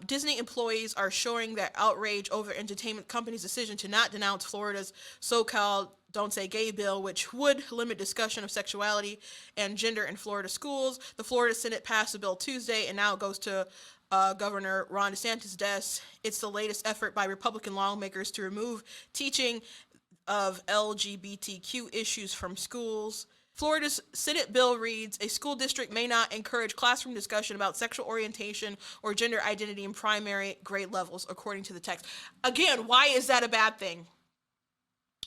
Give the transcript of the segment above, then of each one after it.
Disney employees are showing their outrage over entertainment company's decision to not denounce Florida's so-called Don't Say Gay bill, which would limit discussion of sexuality and gender in Florida schools. The Florida Senate passed the bill Tuesday, and now it goes to Governor Ron DeSantis' desk. It's the latest effort by Republican lawmakers to remove teaching of LGBTQ issues from schools. Florida's Senate bill reads, a school district may not encourage classroom discussion about sexual orientation or gender identity in primary grade levels, according to the text. Again, why is that a bad thing?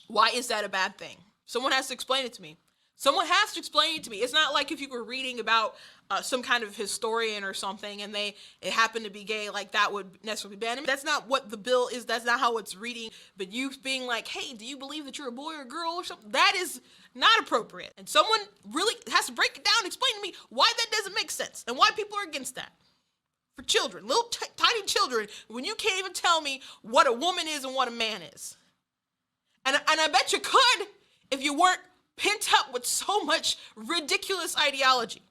Why is that a bad thing? Someone has to explain it to me. Someone has to explain it to me. It's not like if you were reading about some kind of historian or something and it happened to be gay, like that would necessarily be banned. I mean, that's not what the bill is. That's not how it's reading. But you being like, hey, do you believe that you're a boy or a girl or something? That is not appropriate. And someone really has to break it down and explain to me why that doesn't make sense and why people are against that. For children, little tiny children, when you can't even tell me what a woman is and what a man is. And I bet you could if you weren't pent up with so much ridiculous ideology.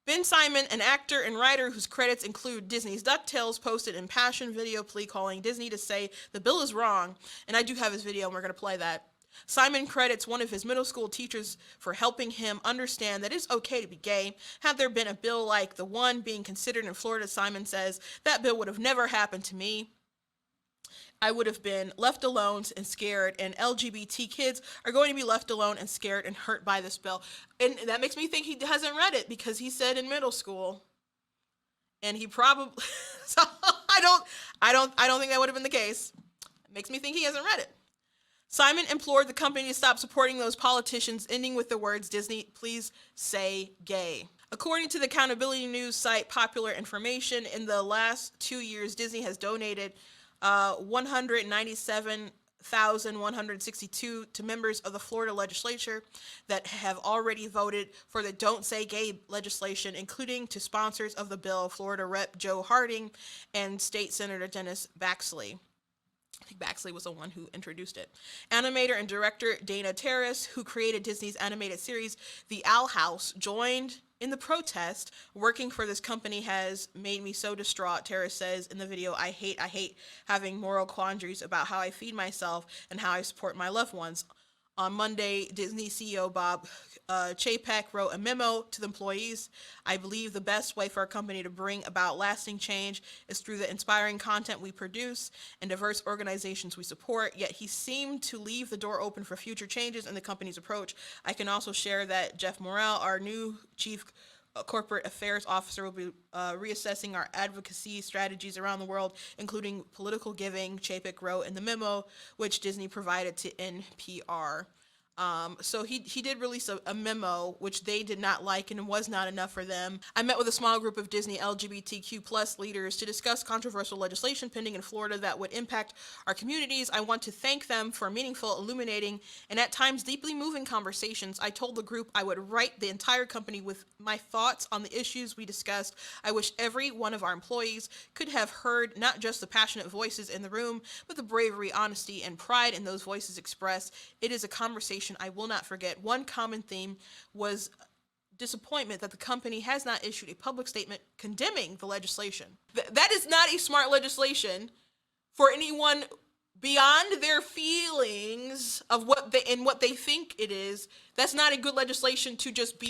Ben Simon, an actor and writer whose credits include Disney's DuckTales, posted an impassioned video plea calling Disney to say the bill is wrong. And I do have his video, and we're going to play that. Simon credits one of his middle school teachers for helping him understand that it's okay to be gay. Had there been a bill like the one being considered in Florida, Simon says, that bill would have never happened to me. I would have been left alone and scared, and LGBT kids are going to be left alone and scared and hurt by this bill. And that makes me think he hasn't read it, because he said in middle school, and he probably, so I don't think that would have been the case. It makes me think he hasn't read it. Simon implored the company to stop supporting those politicians, ending with the words, Disney, please say gay. According to the accountability news site Popular Information, in the last 2 years, Disney has donated 197,162 to members of the Florida legislature that have already voted for the Don't Say Gay legislation, including to sponsors of the bill, Florida Rep. Joe Harding and State Senator Dennis Baxley. I think Baxley was the one who introduced it. Animator and director Dana Terrace, who created Disney's animated series The Owl House, joined in the protest. Working for this company has made me so distraught, Terrace says in the video. I hate having moral quandaries about how I feed myself and how I support my loved ones. On Monday, Disney CEO Bob Chapek wrote a memo to the employees. I believe the best way for our company to bring about lasting change is through the inspiring content we produce and diverse organizations we support, yet he seemed to leave the door open for future changes in the company's approach. I can also share that Jeff Morrell, our new chief corporate affairs officer, will be reassessing our advocacy strategies around the world, including political giving, Chapek wrote in the memo, which Disney provided to NPR. So he did release a memo, which they did not like and was not enough for them. I met with a small group of Disney LGBTQ plus leaders to discuss controversial legislation pending in Florida that would impact our communities. I want to thank them for meaningful, illuminating, and at times deeply moving conversations. I told the group I would write the entire company with my thoughts on the issues we discussed. I wish every one of our employees could have heard not just the passionate voices in the room, but the bravery, honesty, and pride in those voices expressed. It is a conversation I will not forget. One common theme was disappointment that the company has not issued a public statement condemning the legislation. That is not a smart legislation for anyone beyond their feelings of what they think it is. That's not a good legislation to just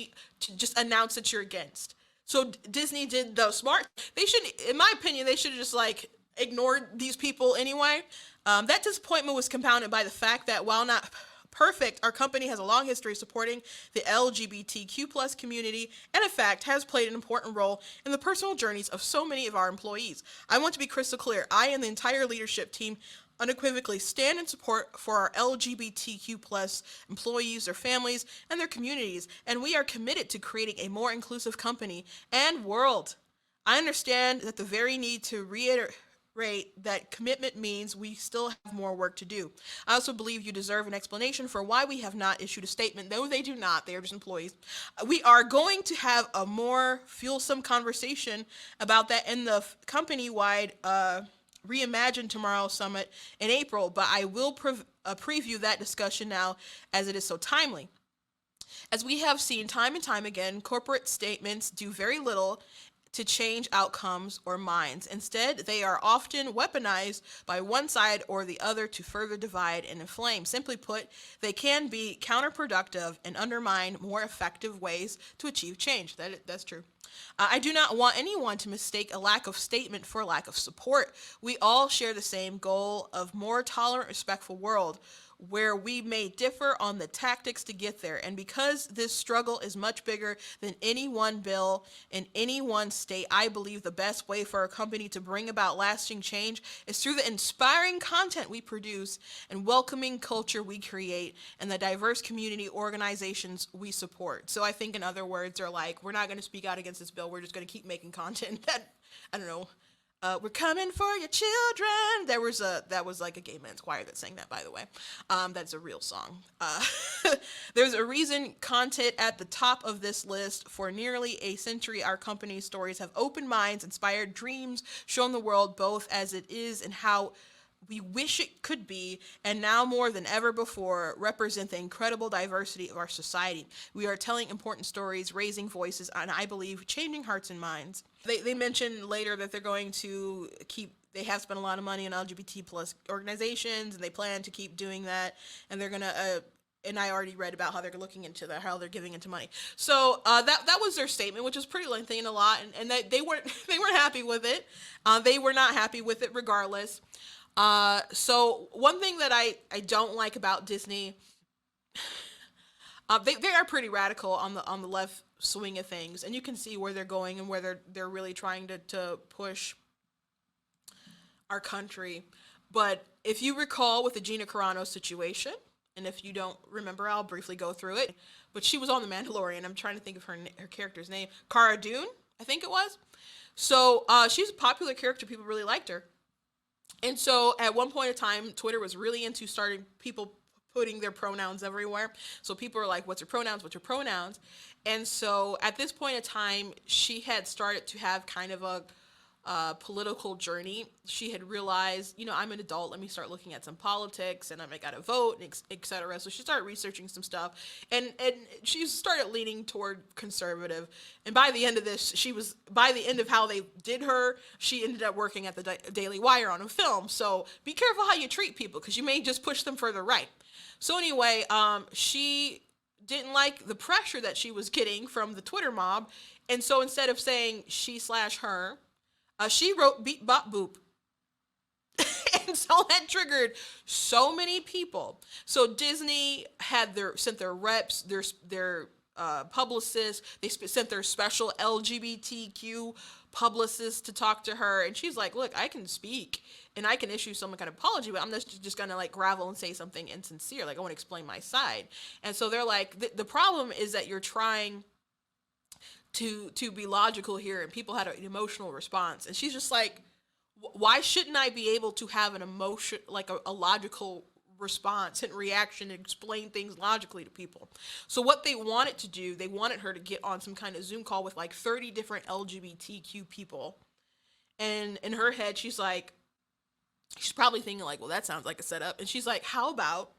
announce that you're against. So Disney did the smart. They should, in my opinion, they should have just ignored these people anyway. That disappointment was compounded by the fact that while not perfect, our company has a long history supporting the LGBTQ plus community and in fact has played an important role in the personal journeys of so many of our employees. I want to be crystal clear. I and the entire leadership team unequivocally stand in support for our LGBTQ plus employees, their families, and their communities, and we are committed to creating a more inclusive company and world. I understand that the very need to reiterate that commitment means we still have more work to do. I also believe you deserve an explanation for why we have not issued a statement. No, they do not. They are just employees. We are going to have a more fulsome conversation about that in the company-wide Reimagine Tomorrow Summit in April, but I will preview that discussion now as it is so timely. As we have seen time and time again, corporate statements do very little to change outcomes or minds. Instead, they are often weaponized by one side or the other to further divide and inflame. Simply put, they can be counterproductive and undermine more effective ways to achieve change. That's true. I do not want anyone to mistake a lack of statement for a lack of support. We all share the same goal of more tolerant, respectful world where we may differ on the tactics to get there. And because this struggle is much bigger than any one bill in any one state, I believe the best way for a company to bring about lasting change is through the inspiring content we produce and welcoming culture we create and the diverse community organizations we support. So I think in other words, they're like, we're not going to speak out against this bill. We're just going to keep making content that, I don't know, we're coming for your children. That was like a gay men's choir that sang that, by the way. That's a real song. There's a reason content at the top of this list. For nearly a century, our company's stories have opened minds, inspired dreams, shown the world both as it is and how we wish it could be, and now more than ever before, represent the incredible diversity of our society. We are telling important stories, raising voices, and I believe changing hearts and minds. They mentioned later that they're going to they have spent a lot of money on LGBT plus organizations, and they plan to keep doing that, and they're going to, and I already read about how they're looking into that, how they're giving into money. So that was their statement, which was pretty lengthy and a lot, and they weren't happy with it. They were not happy with it regardless. So one thing that I don't like about Disney, they are pretty radical on the left swing of things, and you can see where they're going and where they're really trying to push our country. But if you recall with the Gina Carano situation, and if you don't remember, I'll briefly go through it. But she was on The Mandalorian. I'm trying to think of her character's name. Cara Dune, I think it was. So she's a popular character. People really liked her. And so at one point in time, Twitter was really into starting people putting their pronouns everywhere. So people are like, what's your pronouns? What's your pronouns? And so at this point in time, she had started to have kind of a political journey. She had realized, I'm an adult. Let me start looking at some politics, and I got to vote, etc. So she started researching some stuff, and she started leaning toward conservative. And by the end of this, by the end of how they did her, she ended up working at the Daily Wire on a film. So be careful how you treat people, because you may just push them further right. So anyway, she didn't like the pressure that she was getting from the Twitter mob, and so instead of saying she/her, she wrote beep bop boop. And so that triggered so many people. So Disney had sent their reps, their publicists, they sent their special LGBTQ publicists to talk to her, and she's like, look, I can speak and I can issue some kind of apology, but I'm just gonna like gravel and say something insincere. Like, I want to explain my side. And so they're like, the problem is that you're trying to be logical here, and people had an emotional response, and she's just like, why shouldn't I be able to have an emotion, like a logical response and reaction, and explain things logically to people? So what they wanted to do, they wanted her to get on some kind of Zoom call with like 30 different LGBTQ people, and in her head she's probably thinking like, well, that sounds like a setup, and she's like, how about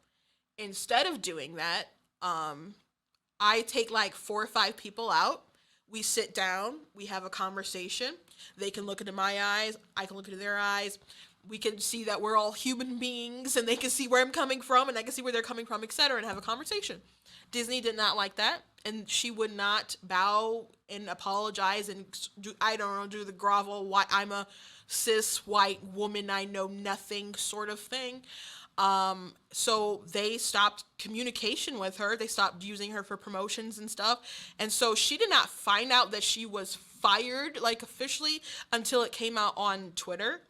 instead of doing that, I take like 4 or 5 people out, we sit down, we have a conversation, they can look into my eyes, I can look into their eyes, we can see that we're all human beings, and they can see where I'm coming from, and I can see where they're coming from, etc., and have a conversation. Disney did not like that, and she would not bow and apologize and do the grovel, why I'm a cis white woman, I know nothing sort of thing. So they stopped communication with her. They stopped using her for promotions and stuff. And so she did not find out that she was fired, like officially, until it came out on Twitter.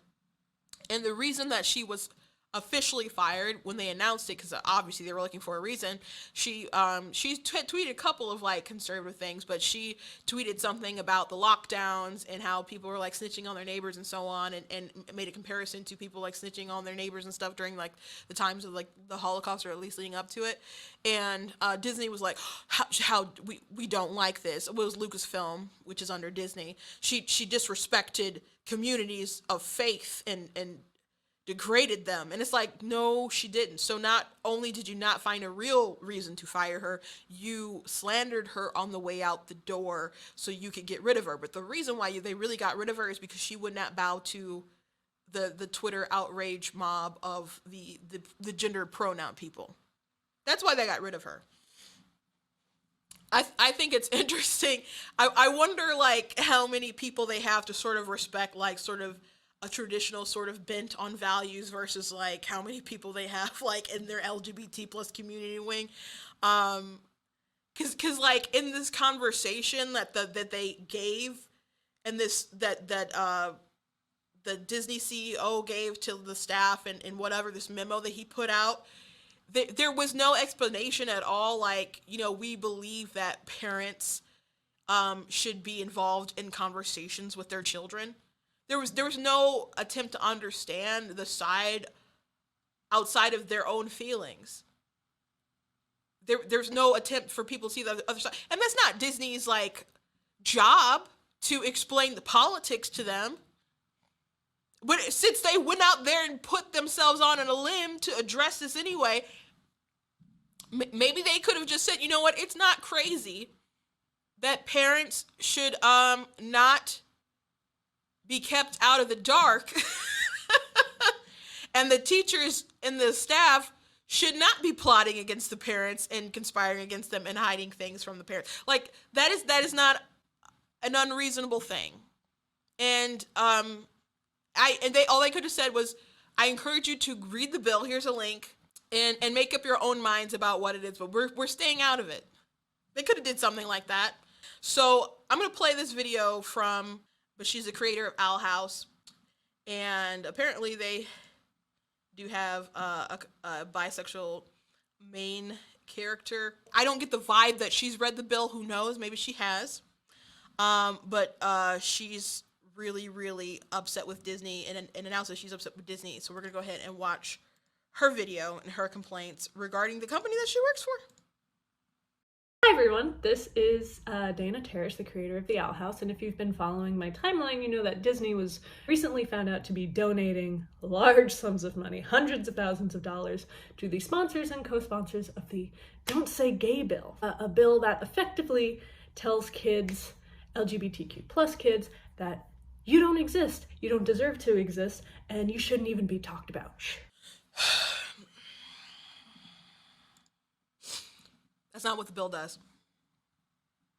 And the reason that she was officially fired when they announced it, because obviously they were looking for a reason, she tweeted a couple of like conservative things, but she tweeted something about the lockdowns and how people were like snitching on their neighbors and so on, and made a comparison to people like snitching on their neighbors and stuff during like the times of like the Holocaust, or at least leading up to it. And Disney was like, how we don't like this. It was Lucasfilm, which is under Disney. She disrespected communities of faith and degraded them. And it's like, no, she didn't. So not only did you not find a real reason to fire her, you slandered her on the way out the door so you could get rid of her. But the reason why they really got rid of her is because she would not bow to the Twitter outrage mob of the gender pronoun people. That's why they got rid of her. I think it's interesting. I wonder, like, how many people they have to sort of respect, like, sort of a traditional sort of bent on values versus, like, how many people they have, like, in their LGBT plus community wing. Cause like, in this conversation that they gave, and the Disney CEO gave to the staff, and whatever, this memo that he put out, there was no explanation at all. Like, we believe that parents should be involved in conversations with their children. There was no attempt to understand the side outside of their own feelings. There's no attempt for people to see the other side. And that's not Disney's, like, job to explain the politics to them. But since they went out there and put themselves on a limb to address this anyway, maybe they could have just said, you know what, it's not crazy that parents should not be kept out of the dark, and the teachers and the staff should not be plotting against the parents and conspiring against them and hiding things from the parents. Like, that is not an unreasonable thing. And all they could have said was, I encourage you to read the bill. Here's a link, and make up your own minds about what it is. But we're staying out of it. They could have did something like that. So I'm gonna play this video but she's the creator of Owl House, and apparently they do have a bisexual main character. I don't get the vibe that she's read the bill. Who knows? Maybe she has. But she's really, really upset with Disney, and announced that she's upset with Disney. So we're gonna go ahead and watch her video and her complaints regarding the company that she works for. Hi everyone, this is Dana Terrace, the creator of the Owl House, and if you've been following my timeline, you know that Disney was recently found out to be donating large sums of money, hundreds of thousands of dollars, to the sponsors and co-sponsors of the Don't Say Gay bill, a bill that effectively tells kids, LGBTQ plus kids, that you don't exist, you don't deserve to exist, and you shouldn't even be talked about. That's not what the bill does.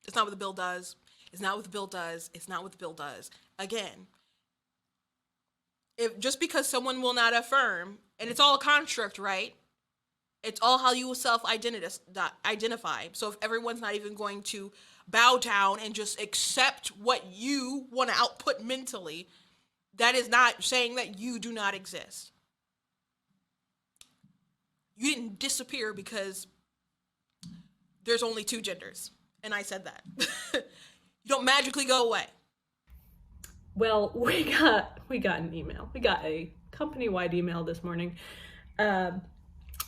It's not what the bill does. It's not what the bill does. It's not what the bill does. Again, if just because someone will not affirm, and it's all a construct, right? It's all how you will self-identify. So if everyone's not even going to bow down and just accept what you want to output mentally, that is not saying that you do not exist. You didn't disappear because there's only two genders, and I said that. You don't magically go away. Well, we got an email. We got a company-wide email this morning,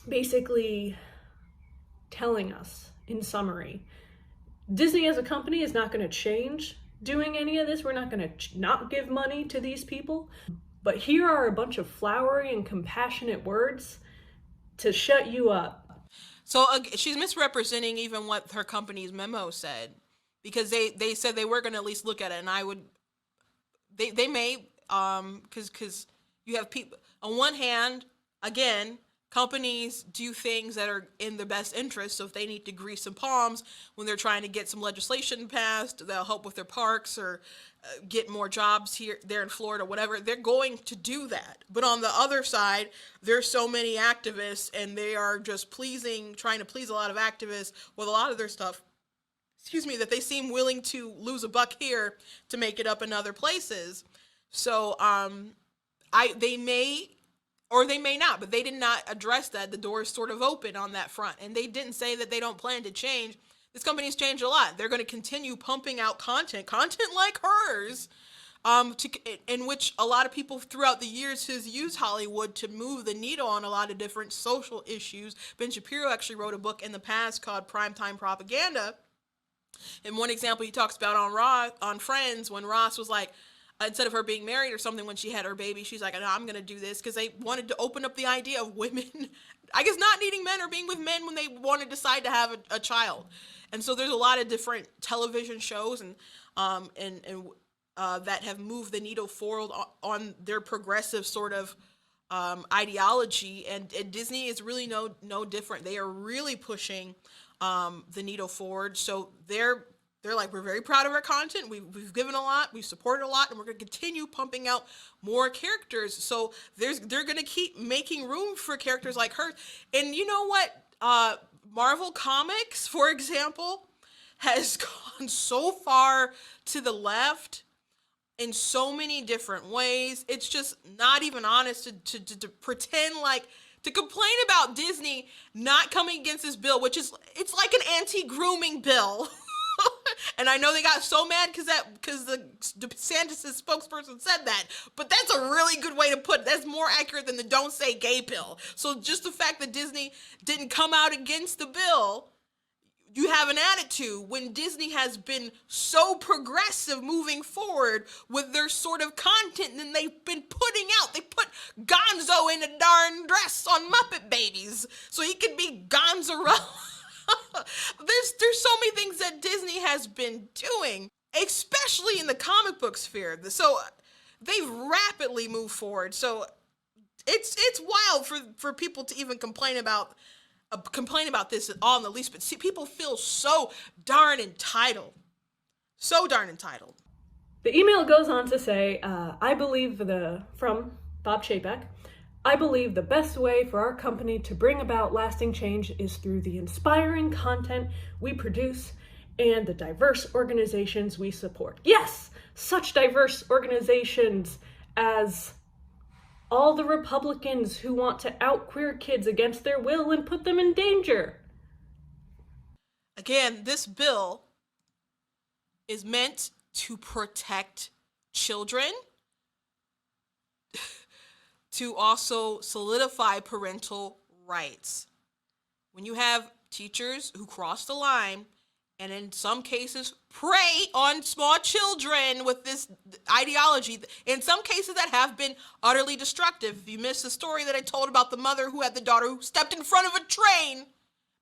basically telling us, in summary, Disney as a company is not going to change doing any of this. We're not going to not give money to these people. But here are a bunch of flowery and compassionate words to shut you up. So she's misrepresenting even what her company's memo said, because they said they were going to at least look at it, and I would, they may, because you have people, on one hand, again, companies do things that are in their best interest. So if they need to grease some palms when they're trying to get some legislation passed, they'll help with their parks or get more jobs there in Florida, whatever, they're going to do that. But on the other side, there's so many activists, and they are just trying to please a lot of activists with a lot of their stuff, that they seem willing to lose a buck here to make it up in other places. So they may, or they may not, but they did not address that. The door is sort of open on that front, and they didn't say that they don't plan to change. This company's changed a lot. They're going to continue pumping out content like hers, in which a lot of people throughout the years has used Hollywood to move the needle on a lot of different social issues. Ben Shapiro actually wrote a book in the past called Primetime Propaganda. And one example he talks about on Friends, when Ross was like, instead of her being married or something when she had her baby, she's like, no, I'm going to do this because they wanted to open up the idea of women, I guess, not needing men or being with men when they want to decide to have a child. And so there's a lot of different television shows and that have moved the needle forward on their progressive sort of ideology, and Disney is really no different. They are really pushing the needle forward. So they're like, we're very proud of our content. We've given a lot, we've supported a lot, and we're going to continue pumping out more characters. So they're going to keep making room for characters like her. And you know what? Marvel Comics, for example, has gone so far to the left in so many different ways. It's just not even honest to pretend like, to complain about Disney not coming against this bill, which is, it's like an anti-grooming bill. And I know they got so mad because the DeSantis' spokesperson said that, but that's a really good way to put it. That's more accurate than the don't say gay bill. So just the fact that Disney didn't come out against the bill, you have an attitude when Disney has been so progressive moving forward with their sort of content and they've been putting out. They put Gonzo in a darn dress on Muppet Babies so he could be Gonzarella. There's so many things that Disney has been doing, especially in the comic book sphere. So they've rapidly moved forward. So it's wild for people to even complain about this at all in the least. But see, people feel so darn entitled. So darn entitled. The email goes on to say, I believe from Bob Chapek, I believe the best way for our company to bring about lasting change is through the inspiring content we produce and the diverse organizations we support. Yes, such diverse organizations as all the Republicans who want to out queer kids against their will and put them in danger. Again, this bill is meant to protect children, to also solidify parental rights. When you have teachers who cross the line and in some cases prey on small children with this ideology, in some cases that have been utterly destructive. If you missed the story that I told about the mother who had the daughter who stepped in front of a train,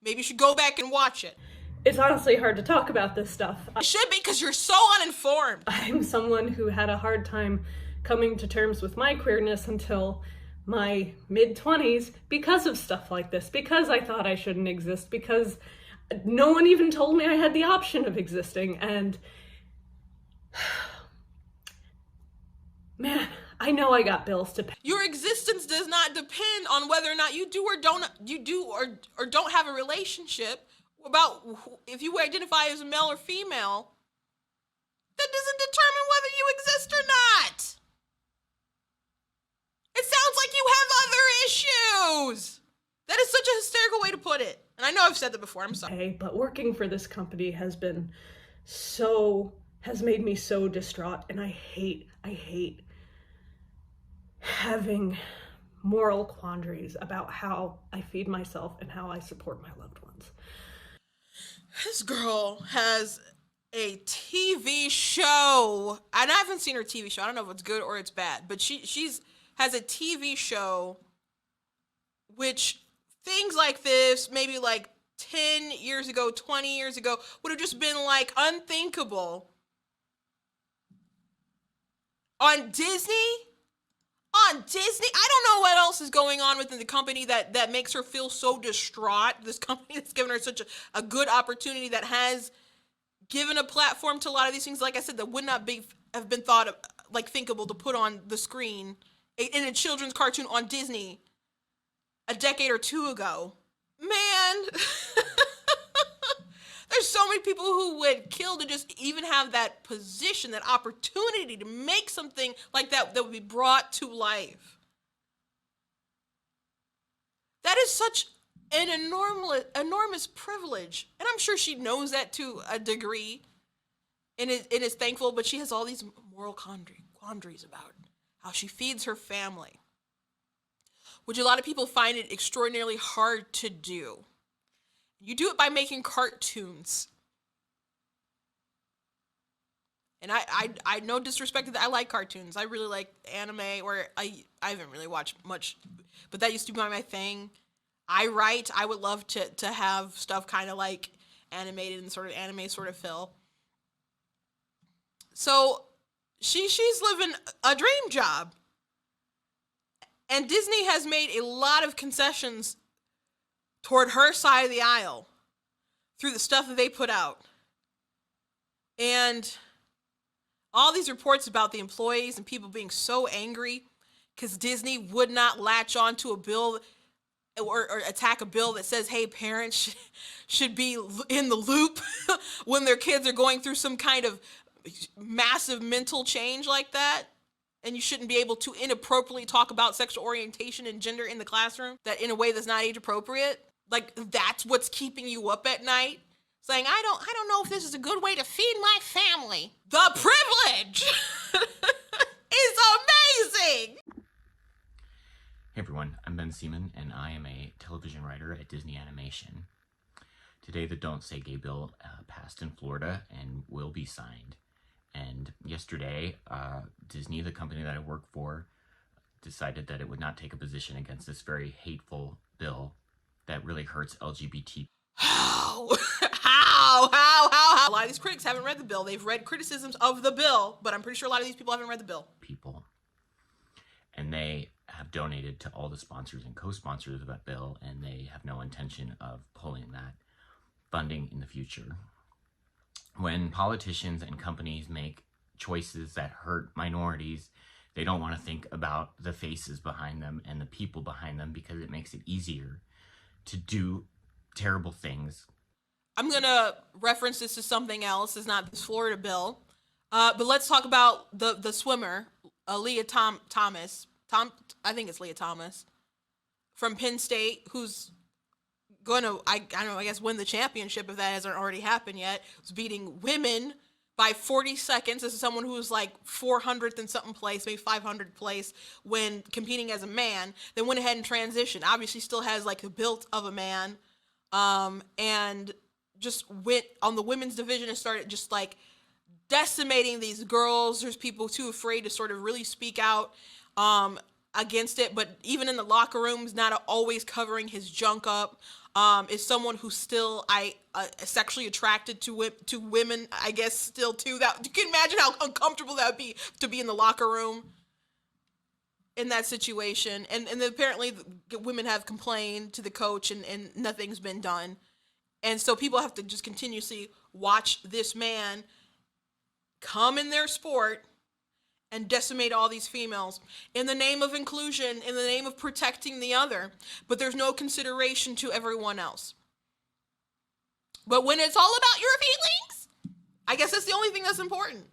maybe you should go back and watch it. It's honestly hard to talk about this stuff. It should be, because you're so uninformed. I'm someone who had a hard time coming to terms with my queerness until my mid-20s because of stuff like this, because I thought I shouldn't exist, because no one even told me I had the option of existing. And man, I know I got bills to pay. Your existence does not depend on whether or not you do or don't have a relationship. About if you identify as a male or female, that doesn't determine whether you exist or not. It sounds like you have other issues. That is such a hysterical way to put it. And I know I've said that before, I'm sorry. Okay, but working for this company has made me so distraught, and I hate having moral quandaries about how I feed myself and how I support my loved ones. This girl has a TV show, and I haven't seen her TV show. I don't know if it's good or it's bad, but she has a TV show which things like this, maybe like 10 years ago, 20 years ago, would have just been like unthinkable. On Disney? I don't know what else is going on within the company that makes her feel so distraught. This company that's given her such a good opportunity, that has given a platform to a lot of these things, like I said, that would not have been thought of, like, thinkable to put on the screen in a children's cartoon on Disney a decade or two ago. Man, there's so many people who would kill to just even have that position, that opportunity to make something like that would be brought to life. That is such an enormous privilege. And I'm sure she knows that to a degree and is thankful, but she has all these moral quandaries about how she feeds her family, which a lot of people find it extraordinarily hard to do. You do it by making cartoons. And I no disrespect to that. I like cartoons. I really like anime, or I haven't really watched much, but that used to be my thing. I write. I would love to have stuff kind of like animated and sort of anime sort of feel. So she's living a dream job. And Disney has made a lot of concessions toward her side of the aisle through the stuff that they put out. And all these reports about the employees and people being so angry because Disney would not latch on to a bill or attack a bill that says, hey, parents should be in the loop when their kids are going through some kind of massive mental change like that. And you shouldn't be able to inappropriately talk about sexual orientation and gender in the classroom, that in a way that's not age appropriate. Like, that's what's keeping you up at night, saying, I don't know if this is a good way to feed my family. The privilege is amazing. Hey everyone, I'm Ben Seaman, and I am a television writer at Disney Animation. Today, the Don't Say Gay bill passed in Florida and will be signed. And yesterday, Disney, the company that I work for, decided that it would not take a position against this very hateful bill that really hurts LGBT. How? A lot of these critics haven't read the bill. They've read criticisms of the bill, but I'm pretty sure a lot of these people haven't read the bill. People. And they have donated to all the sponsors and co-sponsors of that bill, and they have no intention of pulling that funding in the future. When politicians and companies make choices that hurt minorities, they don't want to think about the faces behind them and the people behind them, because it makes it easier to do terrible things. I'm going to reference this to something else. It's not this Florida bill. But let's talk about the swimmer, Leah Thomas. I think it's Leah Thomas from Penn State, who's going to, I don't know, I guess win the championship if that hasn't already happened yet. Was beating women by 40 seconds. This is someone who was like 400th in something place, maybe 500th place when competing as a man. Then went ahead and transitioned. Obviously still has like the build of a man, and just went on the women's division and started just like decimating these girls. There's people too afraid to sort of really speak out against it, but even in the locker rooms, not always covering his junk up. Is someone who's still sexually attracted to women, I guess, still too. That you can imagine how uncomfortable that would be to be in the locker room in that situation. And apparently the women have complained to the coach, and nothing's been done. And so people have to just continuously watch this man come in their sport and decimate all these females in the name of inclusion, in the name of protecting the other. But there's no consideration to everyone else. But when it's all about your feelings, I guess that's the only thing that's important.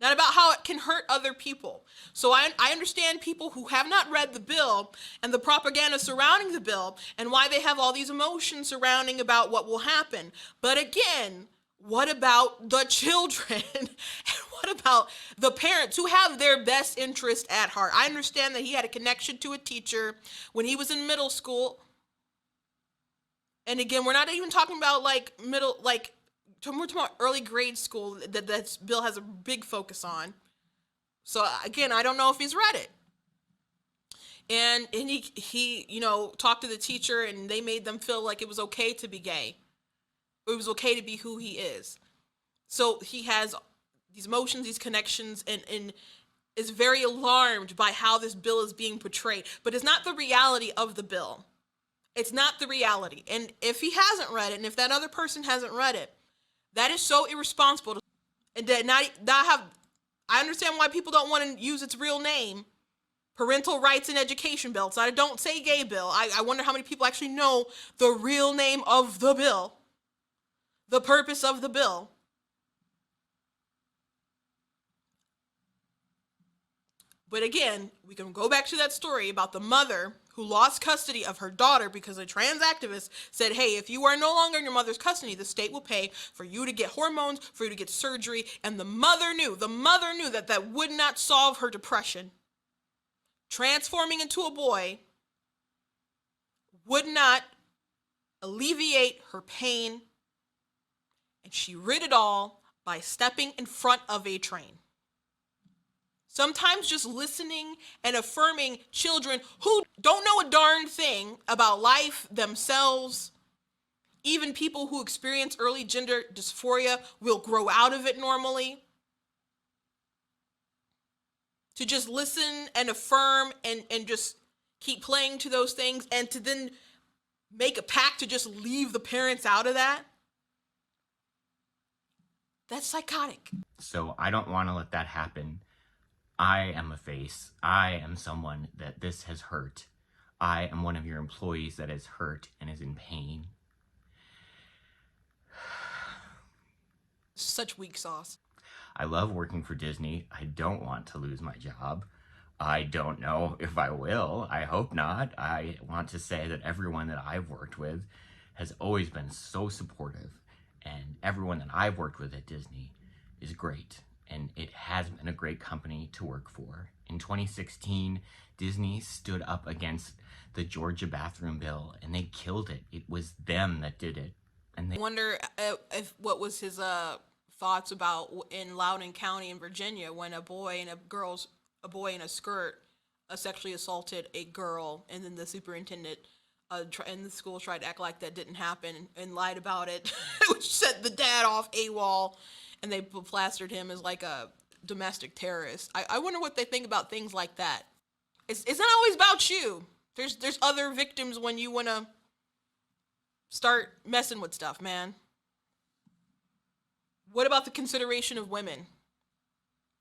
Not about how it can hurt other people. So I understand people who have not read the bill and the propaganda surrounding the bill and why they have all these emotions surrounding about what will happen. But again, what about the children? And what about the parents who have their best interest at heart? I understand that he had a connection to a teacher when he was in middle school. And again, we're not even talking about like we're talking about early grade school that bill has a big focus on. So again, I don't know if he's read it. And he talked to the teacher, and they made them feel like it was okay to be gay. It was okay to be who he is. So he has these emotions, these connections, and is very alarmed by how this bill is being portrayed. But it's not the reality of the bill. It's not the reality. And if he hasn't read it, and if that other person hasn't read it, that is so irresponsible. And I understand why people don't want to use its real name, Parental Rights in Education bill. It's not a Don't Say Gay bill. I wonder how many people actually know the real name of the bill. The purpose of the bill. But again, we can go back to that story about the mother who lost custody of her daughter because a trans activist said, hey, if you are no longer in your mother's custody, the state will pay for you to get hormones, for you to get surgery. And the mother knew that that would not solve her depression. Transforming into a boy would not alleviate her pain. And she rid it all by stepping in front of a train. Sometimes just listening and affirming children who don't know a darn thing about life themselves. Even people who experience early gender dysphoria will grow out of it normally. To just listen and affirm and just keep playing to those things, and to then make a pact to just leave the parents out of that. That's psychotic. So I don't want to let that happen. I am a face. I am someone that this has hurt. I am one of your employees that is hurt and is in pain. Such weak sauce. I love working for Disney. I don't want to lose my job. I don't know if I will. I hope not. I want to say that everyone that I've worked with has always been so supportive, and everyone that I've worked with at Disney is great, and it has been a great company to work for. In 2016, Disney stood up against the Georgia bathroom bill, and they killed it. It was them that did it. And I wonder if what was his thoughts about in Loudoun County in Virginia when a boy in a skirt sexually assaulted a girl, and then the superintendent and the school tried to act like that didn't happen and lied about it, which set the dad off AWOL, and they plastered him as like a domestic terrorist. I wonder what they think about things like that. It's not always about you. There's other victims when you want to start messing with stuff, man. What about the consideration of women?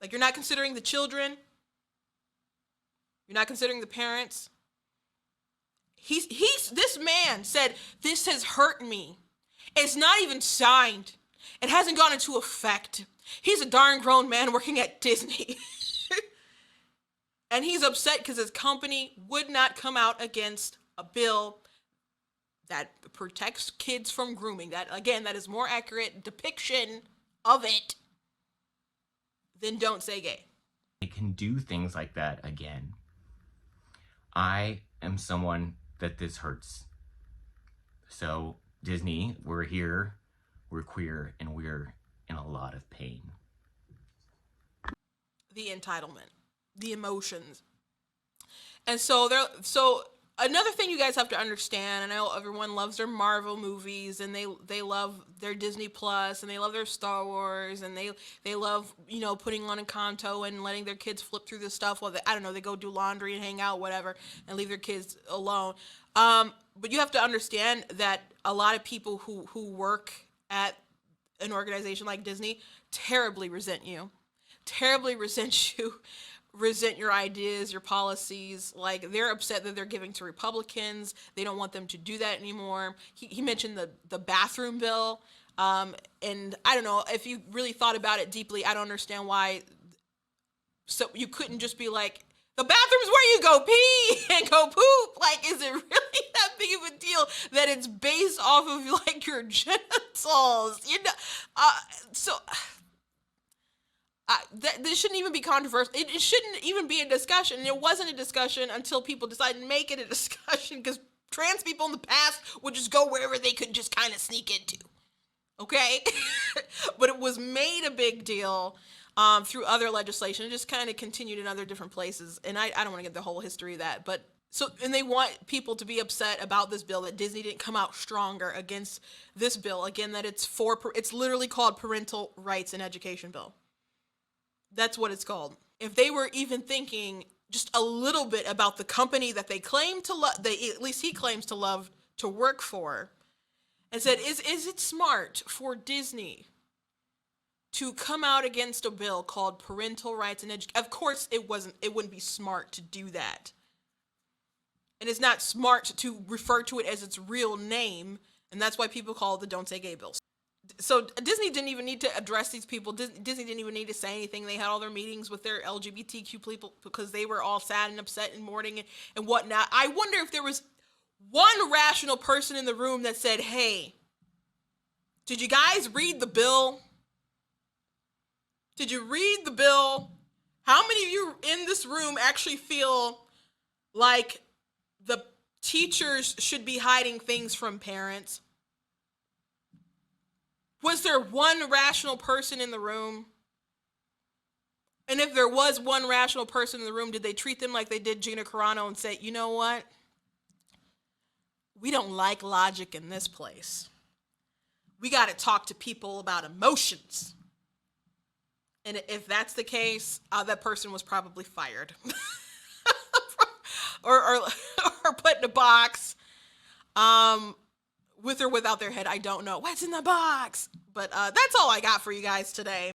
Like, you're not considering the children. You're not considering the parents. This man said, this has hurt me. It's not even signed. It hasn't gone into effect. He's a darn grown man working at Disney. And he's upset because his company would not come out against a bill that protects kids from grooming. That, again, that is more accurate depiction of it than Don't Say Gay. they can do things like that again. I am someone that this hurts. So, Disney, we're here, we're queer, and we're in a lot of pain. The entitlement, the emotions. And so another thing you guys have to understand, I know everyone loves their Marvel movies, and they love their Disney Plus, and they love their Star Wars, and they love, putting on Encanto and letting their kids flip through this stuff while they go do laundry and hang out, whatever, and leave their kids alone. But you have to understand that a lot of people who work at an organization like Disney terribly resent you. Terribly resent you, resent your ideas, your policies. Like, they're upset that they're giving to Republicans. They don't want them to do that anymore. He mentioned the bathroom bill. And I don't know, if you really thought about it deeply, I don't understand why. So you couldn't just be like, the bathroom's where you go pee and go poop. Like, is it really that big of a deal that it's based off of, like, your genitals? This shouldn't even be controversial. It shouldn't even be a discussion. And it wasn't a discussion until people decided to make it a discussion, because trans people in the past would just go wherever they could just kind of sneak into. Okay? But it was made a big deal through other legislation. It just kind of continued in other different places. And I don't want to get the whole history of that. And they want people to be upset about this bill, that Disney didn't come out stronger against this bill. Again, that it's literally called Parental Rights and Education Bill. That's what it's called. If they were even thinking just a little bit about the company that they claim to love, at least he claims to love to work for, and said, is it smart for Disney to come out against a bill called Parental Rights and Education? Of course it wouldn't be smart to do that. And it's not smart to refer to it as its real name, and that's why people call it the Don't Say Gay bill. So Disney didn't even need to address these people. Disney didn't even need to say anything. They had all their meetings with their LGBTQ people because they were all sad and upset and mourning and whatnot. I wonder if there was one rational person in the room that said, hey, did you guys read the bill? Did you read the bill? How many of you in this room actually feel like the teachers should be hiding things from parents? Was there one rational person in the room? And if there was one rational person in the room, did they treat them like they did Gina Carano and say, you know what? We don't like logic in this place. We got to talk to people about emotions. And if that's the case, that person was probably fired. or put in a box. With or without their head, I don't know. What's in the box? But that's all I got for you guys today.